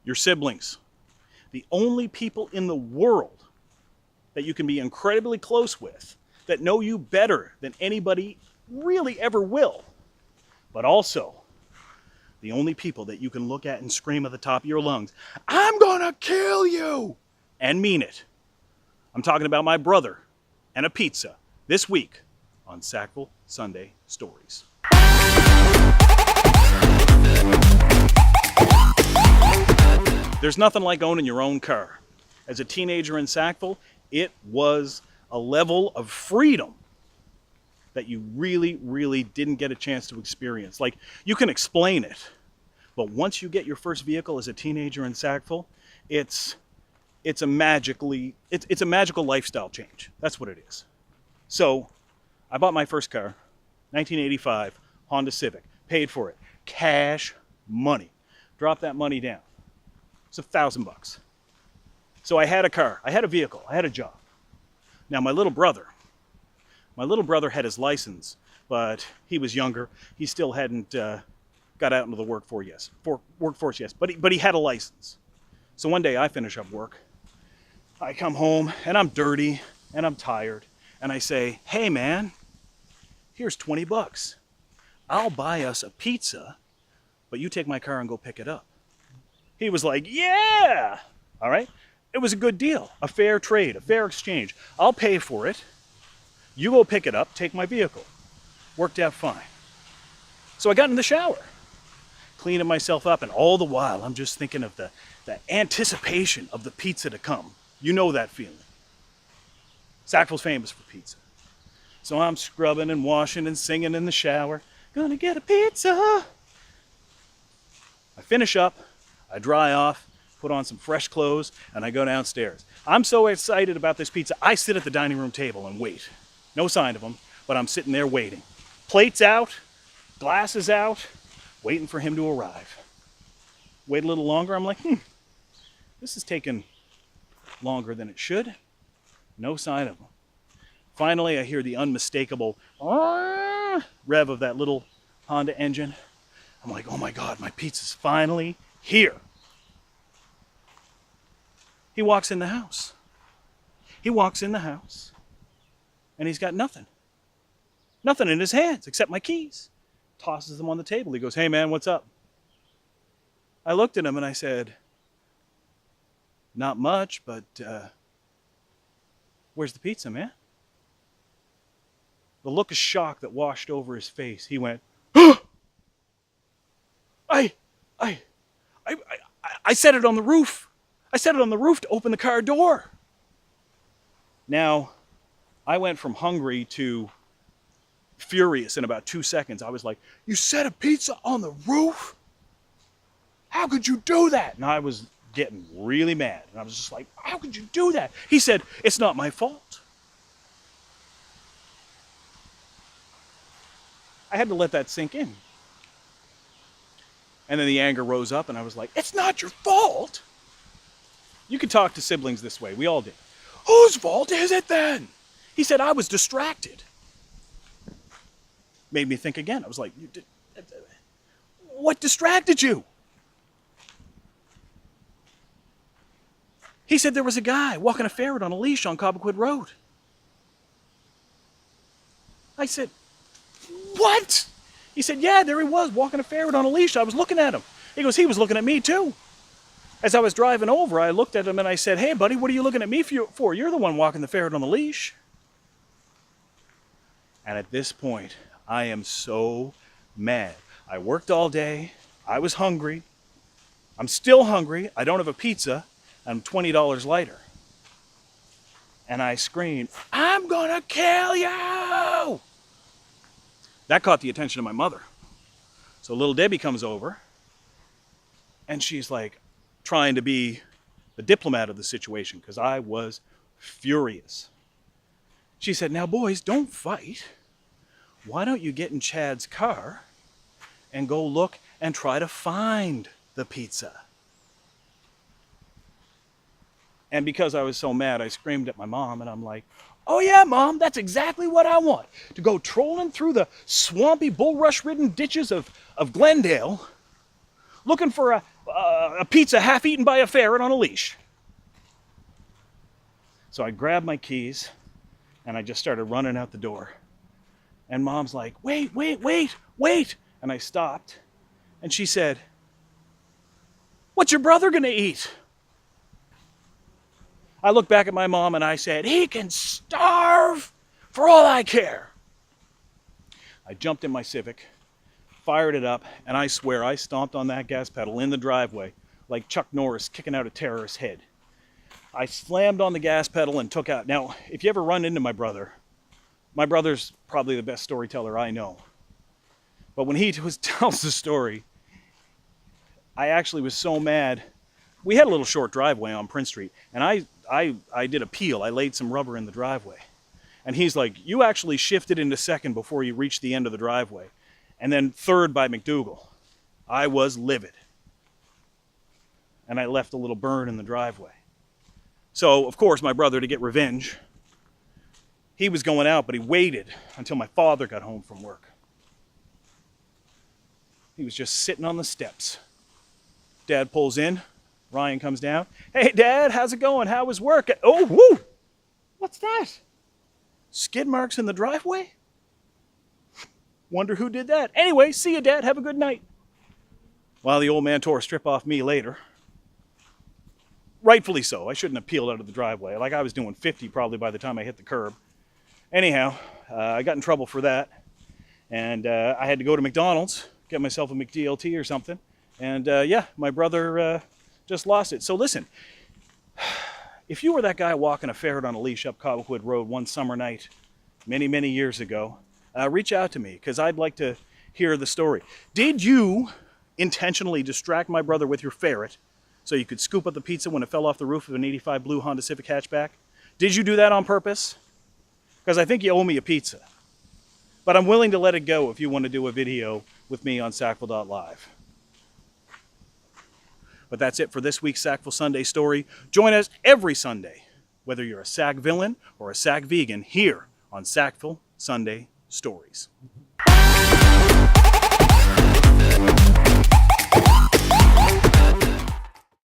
Your siblings. The only people in the world that you can be incredibly close with, that know you better than anybody really ever will, but also the only people that you can look at and scream at the top of your lungs, "I'm gonna kill you!" and mean it. I'm talking about my brother and a pizza this week on Sackville Sunday Stories. There's nothing like owning your own car. As a teenager in Sackville, it was a level of freedom that you really, really didn't get a chance to experience. Like, you can explain it, but once you get your first vehicle as a teenager in Sackville, it's a magical lifestyle change. That's what it is. So, I bought my first car, 1985 Honda Civic, paid for it, cash money. Dropped that money down. It's $1,000. So I had a car, I had a vehicle, I had a job. Now my little brother had his license, but he was younger. He still hadn't got out into the workforce yet, but he had a license. So one day I finish up work, I come home and I'm dirty and I'm tired, and I say, "Hey man, here's $20. I'll buy us a pizza, but you take my car and go pick it up." He was like, "Yeah!" All right? It was a good deal, a fair trade, a fair exchange. I'll pay for it. You go pick it up, take my vehicle. Worked out fine. So I got in the shower, cleaning myself up, and all the while I'm just thinking of the anticipation of the pizza to come. You know that feeling. Sackville's famous for pizza. So I'm scrubbing and washing and singing in the shower. Gonna get a pizza. I finish up, I dry off, put on some fresh clothes, and I go downstairs. I'm so excited about this pizza, I sit at the dining room table and wait. No sign of him, but I'm sitting there waiting. Plates out, glasses out, waiting for him to arrive. Wait a little longer, I'm like, this is taking longer than it should. No sign of him. Finally, I hear the unmistakable rev of that little Honda engine. I'm like, oh my God, my pizza's finally here. He walks in the house. And he's got nothing. Nothing in his hands except my keys. Tosses them on the table. He goes, "Hey man, what's up?" I looked at him and I said, "Not much, but where's the pizza, man?" The look of shock that washed over his face, he went, I set it on the roof. I set it on the roof to open the car door. Now, I went from hungry to furious in about 2 seconds. I was like, "You set a pizza on the roof? How could you do that?" And I was getting really mad. And I was just like, "How could you do that?" He said, "It's not my fault." I had to let that sink in. And then the anger rose up and I was like, "It's not your fault." You could talk to siblings this way. We all did. "Whose fault is it then?" He said, "I was distracted." Made me think again. I was like, what distracted you? He said there was a guy walking a ferret on a leash on Cobequid Road. I said, "What?" He said, "Yeah, there he was, walking a ferret on a leash. I was looking at him." He goes, "He was looking at me too." As I was driving over, I looked at him and I said, "Hey, buddy, what are you looking at me for? You're the one walking the ferret on the leash." And at this point, I am so mad. I worked all day. I was hungry. I'm still hungry. I don't have a pizza. I'm $20 lighter. And I screamed, "I'm gonna kill you!" That caught the attention of my mother. So little Debbie comes over and she's like trying to be the diplomat of the situation because I was furious. She said, "Now boys, don't fight. Why don't you get in Chad's car and go look and try to find the pizza?" And because I was so mad, I screamed at my mom and I'm like, "Oh yeah, Mom, that's exactly what I want. To go trolling through the swampy, bulrush-ridden ditches of Glendale, looking for a pizza half eaten by a ferret on a leash. So I grabbed my keys and I just started running out the door. And Mom's like, wait, wait, wait, wait. And I stopped. And she said, what's your brother going to eat? I looked back at my mom and I said, he can starve for all I care. I jumped in my Civic, fired it up, and I swear I stomped on that gas pedal in the driveway like Chuck Norris kicking out a terrorist's head. I slammed on the gas pedal and took out. Now, if you ever run into my brother's probably the best storyteller I know. But when he tells the story, I actually was so mad. We had a little short driveway on Prince Street, and I did a peel. I laid some rubber in the driveway. And he's like, you actually shifted into second before you reached the end of the driveway. And then third by McDougal. I was livid. And I left a little burn in the driveway. So, of course, my brother, to get revenge, he was going out, but he waited until my father got home from work. He was just sitting on the steps. Dad pulls in. Ryan comes down. Hey, Dad, how's it going? How was work? Oh, whoo! What's that? Skid marks in the driveway? Wonder who did that. Anyway, see you, Dad. Have a good night. Well, the old man tore a strip off me later. Rightfully so. I shouldn't have peeled out of the driveway. Like I was doing 50 probably by the time I hit the curb. Anyhow, I got in trouble for that. And I had to go to McDonald's, get myself a McDLT or something. And yeah, my brother just lost it. So listen, if you were that guy walking a ferret on a leash up Cobblewood Road one summer night many, many years ago, reach out to me because I'd like to hear the story. Did you intentionally distract my brother with your ferret so you could scoop up the pizza when it fell off the roof of an '85 blue Honda Civic hatchback? Did you do that on purpose? Because I think you owe me a pizza. But I'm willing to let it go if you want to do a video with me on Sackville.Live. But that's it for this week's Sackville Sunday Story. Join us every Sunday, whether you're a Sack villain or a Sack vegan, here on Sackville Sunday Stories.